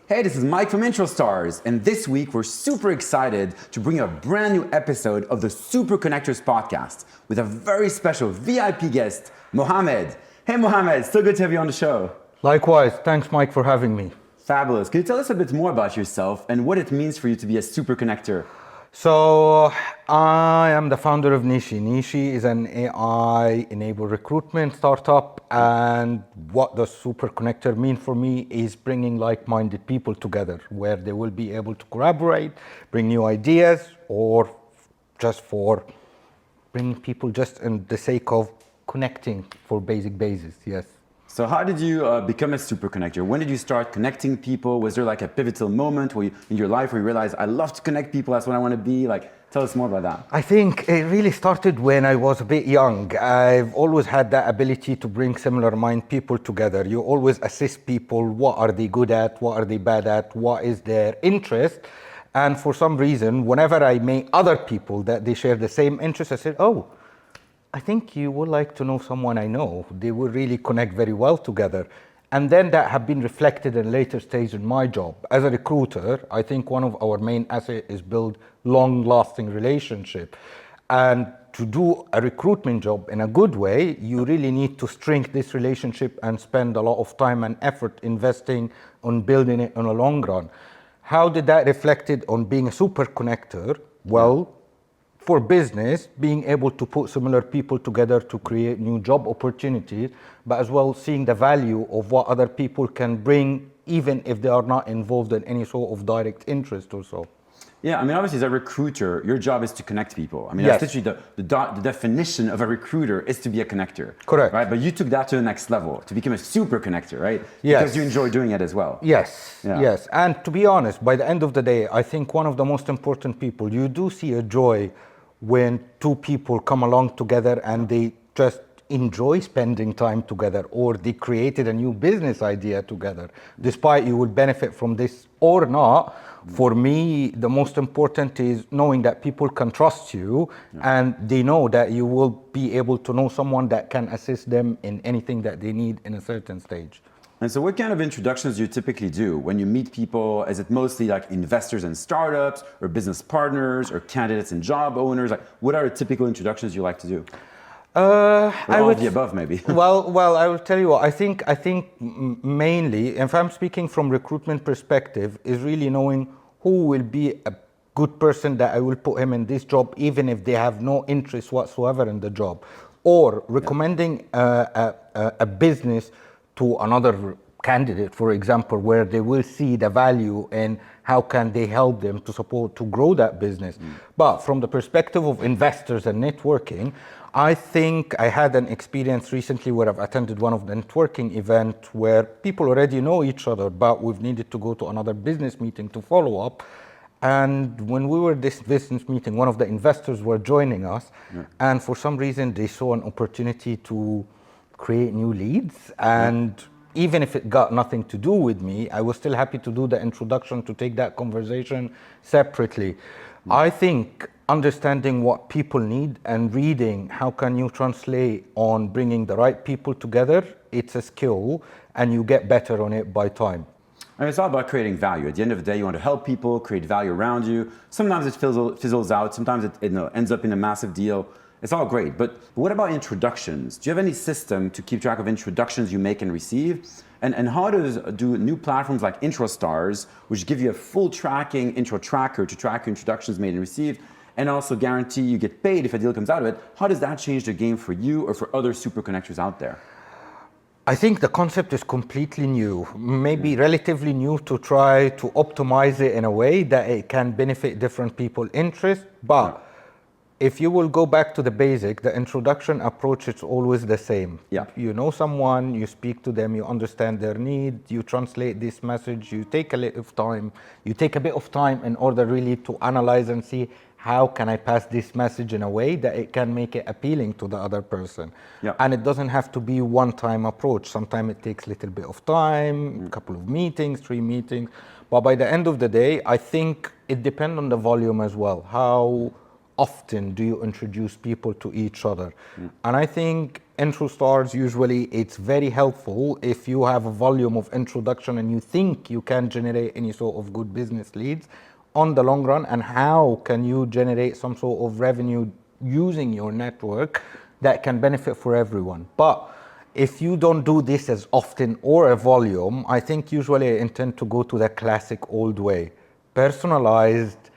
Hey, this is Mike from Intro Stars, and this week we're super excited to bring you a brand new episode of the Super Connectors podcast with a very special VIP guest, Mohamed. Hey Mohamed, so good to have you on the show. Likewise, thanks Mike for having me. Fabulous. Can you tell us a bit more about yourself and what it means for you to be a super connector? So I am the founder of Nichie. Nichie is an AI-enabled recruitment startup, and what the super connector mean for me is bringing like-minded people together where they will be able to collaborate, bring new ideas, or just for bringing people just in the sake of connecting for basic basis, yes. So how did you become a super connector? When did you start connecting people? Was there like a pivotal moment in your life where you realized, I love to connect people, that's what I want to be? Tell us more about that. I think it really started when I was a bit young. I've always had that ability to bring similar-minded people together. You always assess people, what are they good at, what are they bad at, what is their interest. And for some reason, whenever I meet other people that they share the same interest, I said, oh, I think you would like to know someone I know. They will really connect very well together. And then that have been reflected in later stage in my job. As a recruiter, I think one of our main assets is build long-lasting relationship. And to do a recruitment job in a good way, you really need to strengthen this relationship and spend a lot of time and effort investing on building it in a long run. How did that reflected on being a super connector? Well, for business, being able to put similar people together to create new job opportunities, but as well seeing the value of what other people can bring, even if they are not involved in any sort of direct interest or so. Yeah, obviously as a recruiter, your job is to connect people. Yes. That's literally the definition of a recruiter is to be a connector. Correct. Right, but you took that to the next level, to become a super connector, right? Yes. Because you enjoy doing it as well. Yes, Yeah. yes. And to be honest, by the end of the day, I think one of the most important people, you do see a joy when two people come along together and they just enjoy spending time together, or they created a new business idea together, despite you will benefit from this or not. For me, the most important is knowing that people can trust you and they know that you will be able to know someone that can assist them in anything that they need in a certain stage. And so what kind of introductions do you typically do when you meet people? Is it mostly like investors and startups or business partners or candidates and job owners? What are the typical introductions you like to do? All of the above, maybe. well, I will tell you what, I think mainly, if I'm speaking from recruitment perspective, is really knowing who will be a good person that I will put him in this job, even if they have no interest whatsoever in the job. Or recommending a business to another candidate, for example, where they will see the value and how can they help them to support to grow that business. But from the perspective of investors and networking, I think I had an experience recently where I've attended one of the networking events where people already know each other, but we've needed to go to another business meeting to follow up. And when we were this business meeting, one of the investors were joining us, and for some reason they saw an opportunity to create new leads, and even if it got nothing to do with me, I was still happy to do the introduction, to take that conversation separately. I think understanding what people need and reading how can you translate on bringing the right people together, it's a skill and you get better on it by time. It's all about creating value. At the end of the day, you want to help people, create value around you. Sometimes it fizzles out, sometimes it ends up in a massive deal. It's all great, but what about introductions? Do you have any system to keep track of introductions you make and receive? And how do new platforms like Intro Stars, which give you a full tracking intro tracker to track your introductions made and received, and also guarantee you get paid if a deal comes out of it, how does that change the game for you or for other super connectors out there? I think the concept is completely new, maybe relatively new to try to optimize it in a way that it can benefit different people's interests, but if you will go back to the basic, the introduction approach is always the same. Yeah. You know someone, you speak to them, you understand their need, you translate this message, you take a bit of time in order really to analyze and see how can I pass this message in a way that it can make it appealing to the other person. Yeah. And it doesn't have to be one-time approach. Sometimes it takes a little bit of time, a couple of meetings, 3 meetings. But by the end of the day, I think it depends on the volume as well. How often do you introduce people to each other? And I think intro stars, usually it's very helpful if you have a volume of introduction and you think you can generate any sort of good business leads on the long run, and how can you generate some sort of revenue using your network that can benefit for everyone. But if you don't do this as often or a volume, I think usually I intend to go to the classic old way, personalized,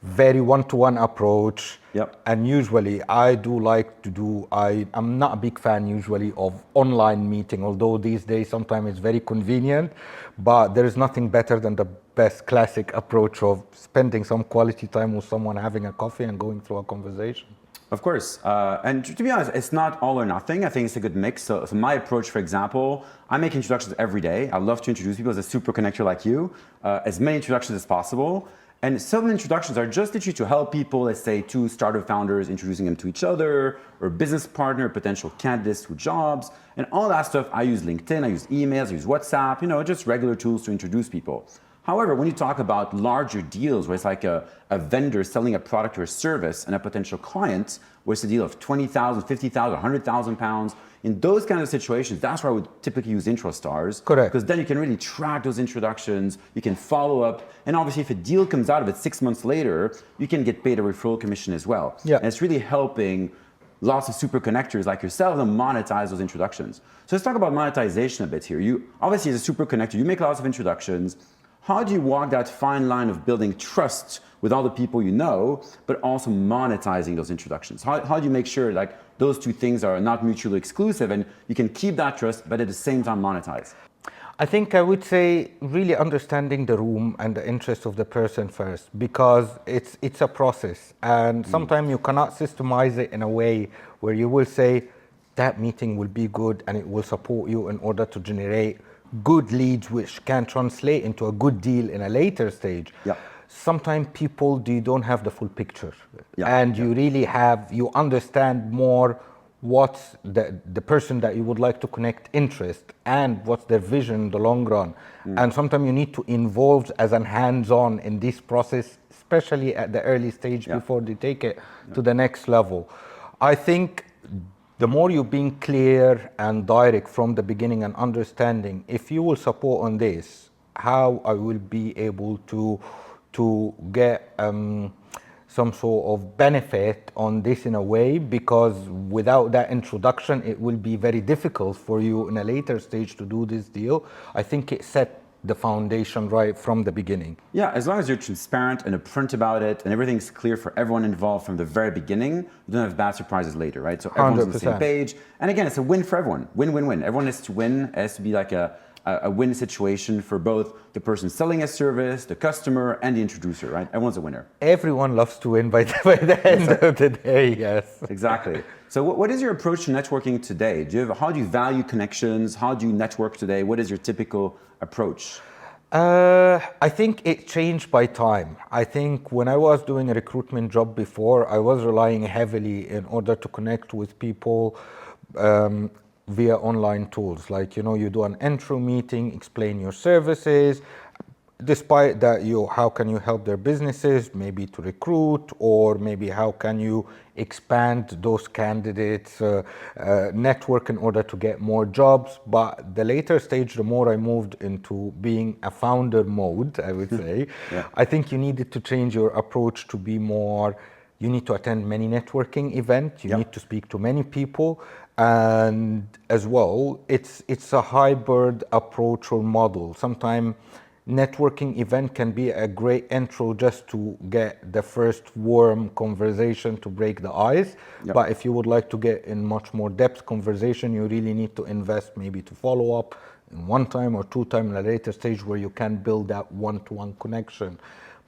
very one-to-one approach. Yep. And usually I do like to do, I'm not a big fan usually of online meeting, although these days sometimes it's very convenient, but there is nothing better than the best classic approach of spending some quality time with someone, having a coffee and going through a conversation. Of course. And to be honest, it's not all or nothing. I think it's a good mix. So my approach, for example, I make introductions every day. I love to introduce people as a super connector like you, as many introductions as possible. And some introductions are just literally to help people, let's say two startup founders, introducing them to each other, or business partner, potential candidates to jobs, and all that stuff. I use LinkedIn, I use emails, I use WhatsApp, just regular tools to introduce people. However, when you talk about larger deals, where it's like a vendor selling a product or a service and a potential client, where it's a deal of 20,000, 50,000, 100,000 pounds, in those kind of situations, that's where I would typically use intro stars. Correct. Because then you can really track those introductions, you can follow up, and obviously if a deal comes out of it 6 months later, you can get paid a referral commission as well. Yeah. And it's really helping lots of super connectors like yourself and monetize those introductions. So let's talk about monetization a bit here. You obviously, as a super connector, you make lots of introductions. How do you walk that fine line of building trust with all the people you know, but also monetizing those introductions? How do you make sure like those two things are not mutually exclusive and you can keep that trust, but at the same time monetize? I think I would say really understanding the room and the interest of the person first, because it's a process, and sometimes you cannot systemize it in a way where you will say that meeting will be good and it will support you in order to generate good leads, which can translate into a good deal in a later stage. Yeah. Sometimes people don't have the full picture, Yeah. and you really you understand more what's the person that you would like to connect interest and what's their vision in the long run. And sometimes you need to involve as an hands-on in this process, especially at the early stage before they take it to the next level. I think the more you're being clear and direct from the beginning and understanding, if you will support on this, how I will be able to get some sort of benefit on this in a way, because without that introduction, it will be very difficult for you in a later stage to do this deal. I think it set the foundation right from the beginning. Yeah, as long as you're transparent and upfront about it and everything's clear for everyone involved from the very beginning, you don't have bad surprises later, right? So everyone's on the same 100%. page. And again, it's a win for everyone. Win, win, win. Everyone has to win. It has to be like a win situation for both the person selling a service, the customer, and the introducer, right? Everyone's a winner. Everyone loves to win by the end of the day, yes. Exactly. So what is your approach to networking today? How do you value connections? How do you network today? What is your typical approach? I think it changed by time. I think when I was doing a recruitment job before, I was relying heavily in order to connect with people via online tools. Like, you do an intro meeting, explain your services. Despite that, how can you help their businesses, maybe to recruit, or maybe how can you expand those candidates' network in order to get more jobs. But the later stage, the more I moved into being a founder mode, I would say, I think you needed to change your approach to be more, you need to attend many networking events, you need to speak to many people, and as well, it's a hybrid approach or model. Sometimes networking event can be a great intro just to get the first warm conversation to break the ice. But if you would like to get in much more depth conversation, you really need to invest maybe to follow up in one time or two time in a later stage where you can build that one-to-one connection.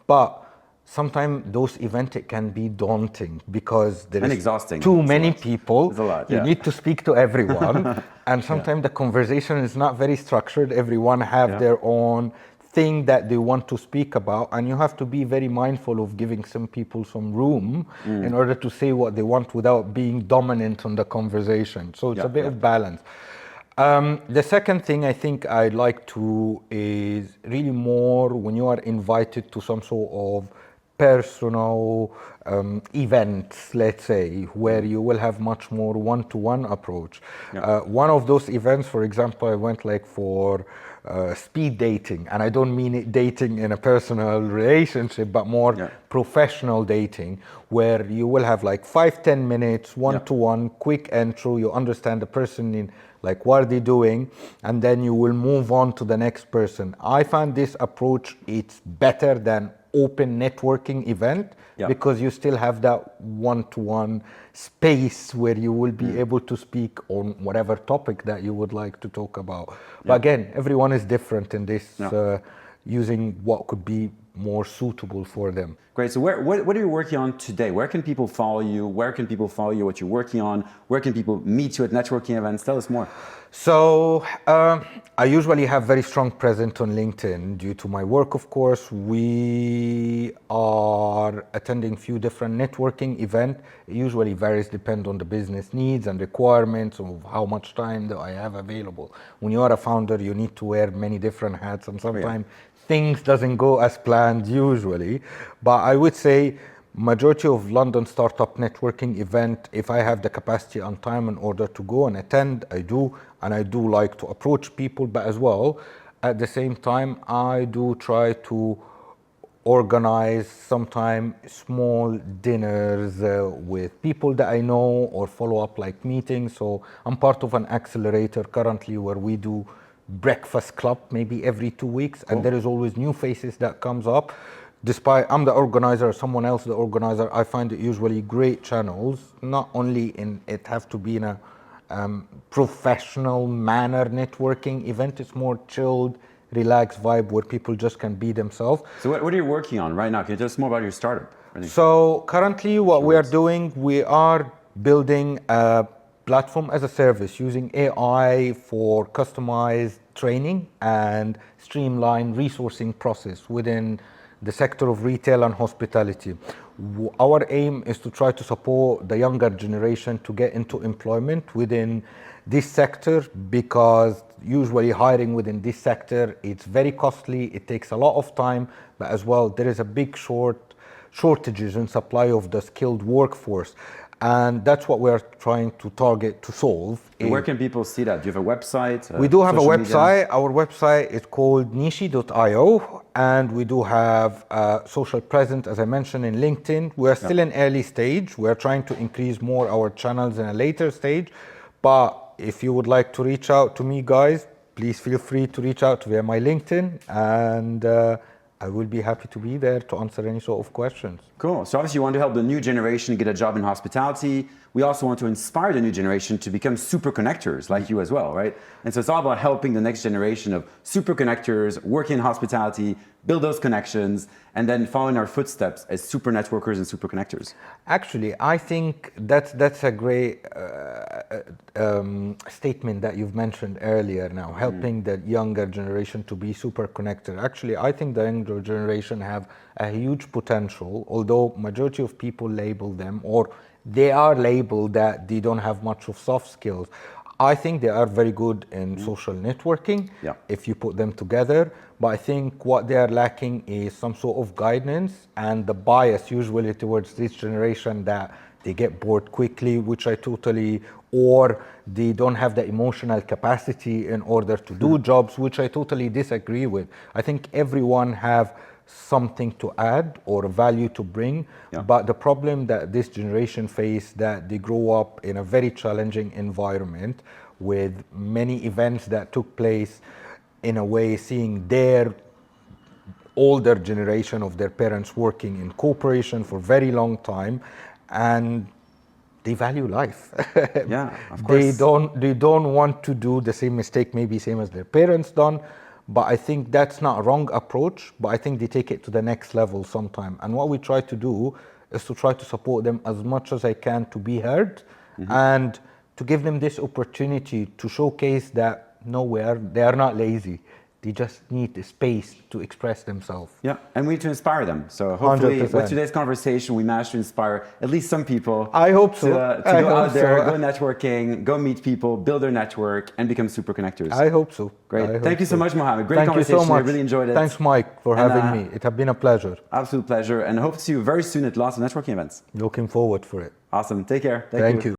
But sometimes those events, it can be daunting because there is exhausting. too many people. It's a lot, you need to speak to everyone. And sometimes the conversation is not very structured. Everyone have their own thing that they want to speak about, and you have to be very mindful of giving some people some room in order to say what they want without being dominant on the conversation. So it's a bit of balance. The second thing I think I'd like to is really more when you are invited to some sort of personal events, let's say, where you will have much more one-to-one approach. One of those events, for example, I went like for speed dating, and I don't mean it dating in a personal relationship, but more professional dating, where you will have like 5-10 minutes one-to-one quick intro. You understand the person in like what are they doing, and then you will move on to the next person. I find this approach, it's better than open networking event because you still have that one-to-one space where you will be able to speak on whatever topic that you would like to talk about. But again, everyone is different in this, using what could be more suitable for them. Great. So what are you working on today? Where can people follow you? Where can people follow you, what you're working on? Where can people meet you at networking events? Tell us more. So I usually have very strong presence on LinkedIn due to my work, of course. We are attending few different networking events. It usually varies, depend on the business needs and requirements of how much time that I have available. When you are a founder, you need to wear many different hats, and sometimes things doesn't go as planned usually. But I would say majority of London startup networking event, if I have the capacity and time in order to go and attend, I do. And I do like to approach people, but as well, at the same time, I do try to organize sometime small dinners with people that I know, or follow up like meetings. So I'm part of an accelerator currently where we do breakfast club maybe every 2 weeks, and there is always new faces that comes up. Despite I'm the organizer, someone else the organizer, I find it usually great channels, not only in it have to be in a professional manner networking event. It's more chilled, relaxed vibe where people just can be themselves. So what are you working on right now? Can you tell us more about your startup? So currently what we are doing, we are building a platform as a service using AI for customized training and streamlined resourcing process within the sector of retail and hospitality. Our aim is to try to support the younger generation to get into employment within this sector, because usually hiring within this sector, it's very costly, it takes a lot of time, but as well there is a big shortages in supply of the skilled workforce. And that's what we are trying to target to solve. And where can people see that? Do you have a website? We do have a website. Media? Our website is called nichie.io, and we do have social presence, as I mentioned, in LinkedIn. We are still in early stage. We are trying to increase more our channels in a later stage. But if you would like to reach out to me, guys, please feel free to reach out via my LinkedIn, and I will be happy to be there to answer any sort of questions. Cool. So obviously you want to help the new generation get a job in hospitality. We also want to inspire the new generation to become super connectors like you as well, right? And so it's all about helping the next generation of super connectors, working in hospitality, build those connections, and then following our footsteps as super networkers and super connectors. Actually, I think that's a great statement that you've mentioned earlier now, helping the younger generation to be super connected. Actually, I think the younger generation have a huge potential, although majority of people label them, or they are labeled that they don't have much of soft skills. I think they are very good in social networking if you put them together. But I think what they are lacking is some sort of guidance, and the bias usually towards this generation that they get bored quickly, which I totally, or they don't have the emotional capacity in order to do jobs, which I totally disagree with. I think everyone have something to add or value to bring, but the problem that this generation face, that they grow up in a very challenging environment with many events that took place, in a way seeing their older generation of their parents working in corporation for very long time, and they value life. Yeah, of course. They don't want to do the same mistake, maybe same as their parents done. But I think that's not a wrong approach, but I think they take it to the next level sometime. And what we try to do is to try to support them as much as I can to be heard, and to give them this opportunity to showcase that nowhere, they are not lazy. They just need the space to express themselves. Yeah, and we need to inspire them. So hopefully 100%. with today's conversation, we managed to inspire at least some people. I hope so. To I go hope out there, so. go networking, go meet people, build their network, and become super connectors. I hope so. Great. I hope Thank you so much, Mohamed. Great Thank conversation. you so much. I really enjoyed it. Thanks, Mike, for And, having me. It has been a pleasure. Absolute pleasure. And I hope to see you very soon at lots of networking events. Looking forward for it. Awesome. Take care. Thank you.